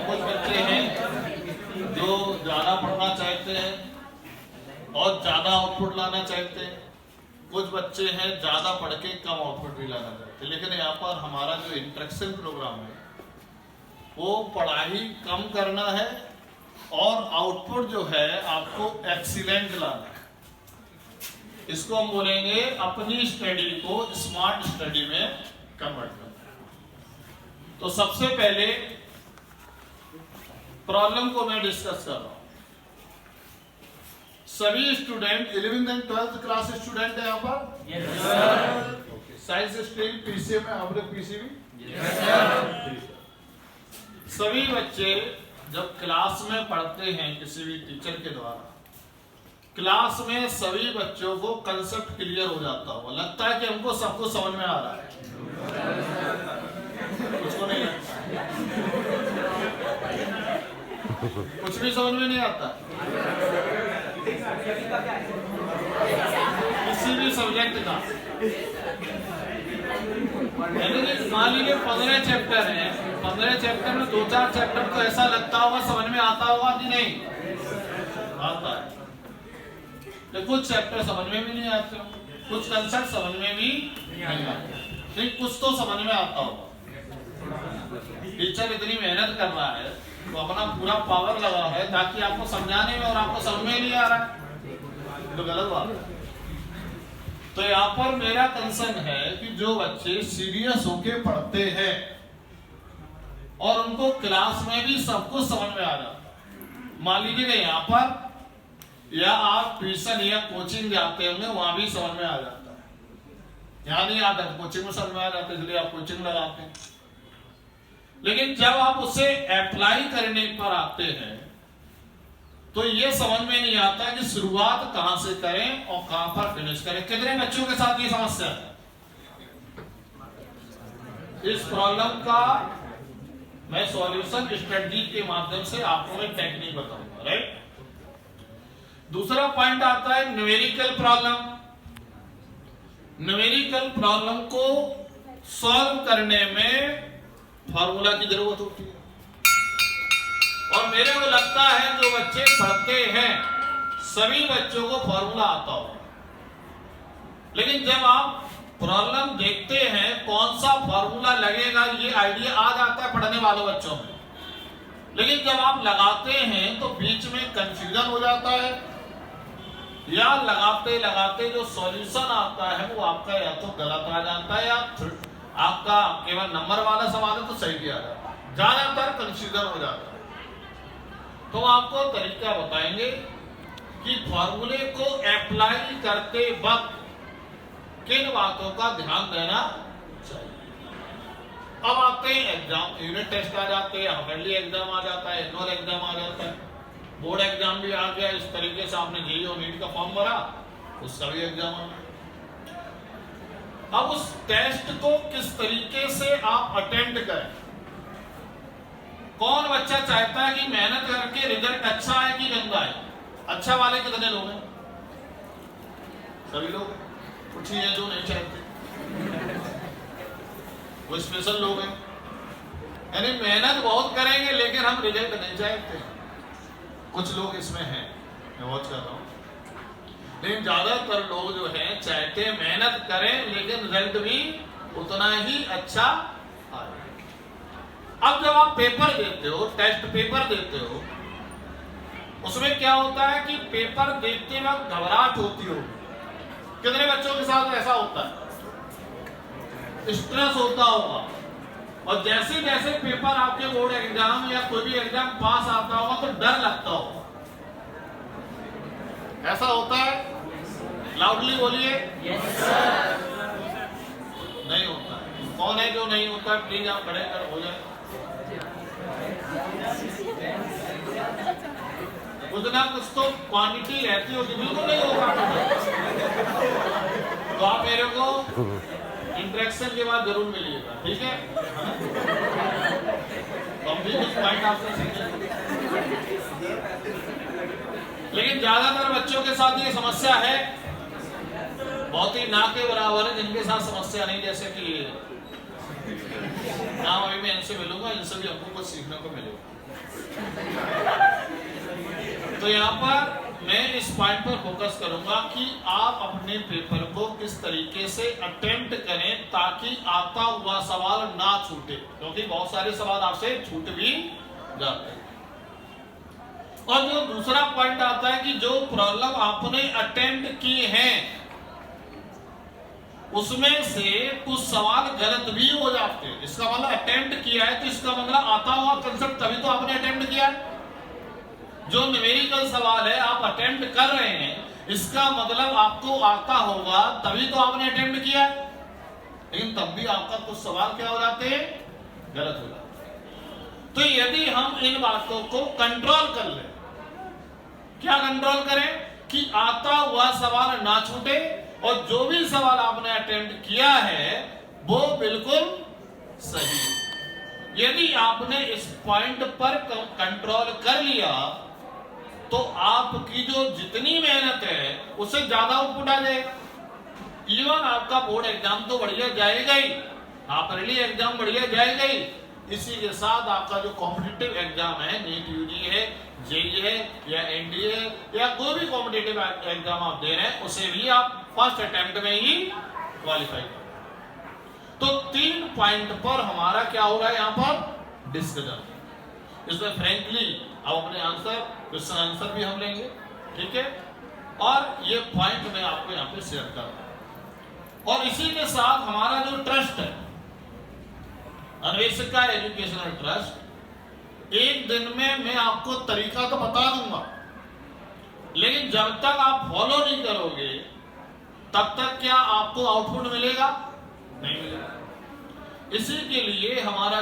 कुछ बच्चे हैं जो ज्यादा पढ़ना चाहते हैं और ज्यादा आउटपुट लाना चाहते हैं, कुछ बच्चे हैं ज्यादा पढ़ के कम आउटपुट भी लाना चाहते हैं। लेकिन यहाँ पर हमारा जो इंस्ट्रक्शन प्रोग्राम है वो पढ़ाई कम करना है और आउटपुट जो है आपको एक्सीलेंट लाना है। इसको हम बोलेंगे अपनी स्टडी को स्मार्ट स्टडी में कन्वर्ट करना। तो सबसे पहले प्रॉब्लम को मैं डिस्कस कर रहा हूं। सभी student 11th and 12th class student है यहाँ पर? Yes sir. Science stream PC में हमने पीसीबी? Yes sir. सभी बच्चे जब क्लास में पढ़ते हैं किसी भी टीचर के द्वारा, क्लास में सभी बच्चों को कंसेप्ट क्लियर हो जाता हो, लगता है कि हमको सब कुछ समझ में आ रहा है। कुछ नहीं लगता, कुछ भी समझ में नहीं आता किसी भी सब्जेक्ट का। मान लीजिए 15 चैप्टर हैं, 15 चैप्टर में 2-4 चैप्टर तो ऐसा लगता होगा समझ में आता होगा कि नहीं आता है, तो कुछ चैप्टर समझ में भी नहीं आते हो, कुछ कंसेप्ट समझ में भी नहीं आते, लेकिन कुछ तो समझ में आता होगा। टीचर इतनी मेहनत कर रहा है तो अपना पूरा पावर लगा है ताकि आपको समझाने में, और आपको समझ में नहीं आ रहा है तो गलत बात है। तो यहाँ पर मेरा कंसर्न है कि जो बच्चे सीरियस होके पढ़ते हैं और उनको क्लास में भी सब कुछ समझ में आ जाता है। मान लीजिए यहाँ पर या आप ट्यूशन या कोचिंग जाते होंगे, वहां भी समझ में आ जाता है। यहाँ नहीं आता तो कोचिंग में समझ में आ जाता है, इसलिए आप कोचिंग लगाते हैं। लेकिन जब आप उसे अप्लाई करने पर आते हैं तो ये समझ में नहीं आता कि शुरुआत कहां से करें और कहां पर फिनिश करें। कितने बच्चों के साथ ये समस्या है? इस प्रॉब्लम का मैं सॉल्यूशन स्ट्रेटजी के माध्यम से आपको मैं टेक्निक बताऊंगा, राइट। दूसरा पॉइंट आता है न्यूमेरिकल प्रॉब्लम। न्यूमेरिकल प्रॉब्लम को सॉल्व करने में फार्मूला की जरूरत होती है, और मेरे को लगता है जो बच्चे पढ़ते हैं सभी बच्चों को फार्मूला आता होगा। लेकिन जब आप प्रॉब्लम देखते हैं कौन सा फार्मूला लगेगा ये आइडिया आ जाता है पढ़ने वालों बच्चों में, लेकिन जब आप लगाते हैं तो बीच में कंफ्यूजन हो जाता है, या लगाते लगाते जो सॉल्यूशन आता है वो आपका या तो गलत आ जाता है या आपका केवल नंबर वाला सवाल है तो सही भी आ जाता है, ज्यादातर कंफ्यूजन हो जाता है। तो आपको तरीका बताएंगे कि फॉर्मूले को अप्लाई करते वक्त किन बातों का ध्यान देना चाहिए। अब आते हैं एग्जाम, यूनिट टेस्ट आ जाते हैं, हार्डली एग्जाम आ जाता है, एनुअल एग्जाम आ जाता है, बोर्ड एग्जाम भी आ गया। इस तरीके से आपने जेईई और नीट का फॉर्म भरा, उसका भी एग्जाम आ गया। अब उस टेस्ट को किस तरीके से आप अटेम्प्ट करें। कौन बच्चा चाहता है कि मेहनत करके रिजल्ट अच्छा है कि गंदा है? अच्छा वाले कितने लोग हैं? सभी लोग। कुछ ही है जो नहीं चाहते, वो स्पेशल लोग हैं, यानी मेहनत बहुत करेंगे लेकिन हम रिजल्ट नहीं चाहते। कुछ लोग इसमें हैं, मैं वॉच कर रहा हूं, लेकिन ज्यादातर लोग जो हैं चाहते मेहनत करें लेकिन रिजल्ट भी उतना ही अच्छा आए। अब जब आप पेपर देते हो, टेस्ट पेपर देते हो, उसमें क्या होता है कि पेपर देते वक्त घबराहट होती होगी, कितने बच्चों के साथ ऐसा होता है? स्ट्रेस होता होगा, और जैसे जैसे पेपर आपके बोर्ड एग्जाम या कोई भी एग्जाम पास आता होगा तो डर लगता होगा। ऐसा होता है? लाउडली बोलिए। Yes sir. नहीं होता है। कौन है जो नहीं होता है? प्लीज आप खड़े कर हो जाए। कुछ ना कुछ तो क्वांटिटी रहती होगी। बिल्कुल नहीं होगा। तो आप मेरे को इंटरेक्शन के बाद जरूर मिलिएगा, ठीक है? तो हम भी कुछ पॉइंट आपसे सीखेंगे। लेकिन ज्यादातर बच्चों के साथ ये समस्या है, बहुत ही ना के बराबर है जिनके साथ समस्या नहीं। जैसे कि ना अभी मैं इनसे मिलूंगा, इनसे भी हमको कुछ सीखने को मिलेगा। तो यहाँ पर मैं इस पॉइंट पर फोकस करूंगा कि आप अपने पेपर को किस तरीके से अटेम्प्ट करें ताकि आता हुआ सवाल ना छूटे, क्योंकि बहुत सारे सवाल आपसे छूट भी जाते हैं। और जो दूसरा पॉइंट आता है कि जो प्रॉब्लम आपने अटेम्प्ट किए हैं उसमें से कुछ सवाल गलत भी हो जाते हैं। इसका मतलब अटेम्प्ट किया है तो इसका मतलब आता हुआ कंसेप्ट, तभी तो आपने अटेम्प्ट किया है। जो न्यूमेरिकल सवाल है आप अटेम्प्ट कर रहे हैं, इसका मतलब आपको आता होगा तभी तो आपने अटेम्प्ट किया है। लेकिन तब भी आपका कुछ सवाल क्या हो जाते हैं? गलत हो जाते हैं। तो यदि हम इन बातों को कंट्रोल कर लें, क्या कंट्रोल करें कि आता हुआ सवाल ना छूटे और जो भी सवाल आपने अटेम्प्ट किया है वो बिल्कुल सही। यदि आपने इस पॉइंट पर कंट्रोल कर लिया तो आपकी जो जितनी मेहनत है उससे ज्यादा आउटपुट आ जाएगा। इवन आपका बोर्ड एग्जाम तो बढ़िया जाएगा ही, आप अर्ली एग्जाम बढ़िया जाएगा ही, इसी के साथ आपका जो कॉम्पिटिटिव एग्जाम है, नीट यूजी है, जेई है या एनडीए या कोई भी कॉम्पिटिटिव एग्जाम आप दे रहे हैं, उसे भी आप फर्स्ट अटेम्प्ट में ही क्वालिफाई करें। तो 3 पॉइंट पर हमारा क्या हो रहा है यहाँ पर डिस्कशन। इसमें फ्रेंकली अब अपने आंसर, क्वेश्चन आंसर भी हम लेंगे, ठीक है? और ये पॉइंट मैं आपको यहाँ पे शेयर कर रहा हूं। और इसी के साथ हमारा जो ट्रस्ट है, अन्वेषिका एजुकेशनल ट्रस्ट, एक दिन में मैं आपको तरीका तो बता दूंगा, लेकिन जब तक आप फॉलो नहीं करोगे तब तक क्या आपको आउटपुट मिलेगा? नहीं मिलेगा। इसी के लिए हमारा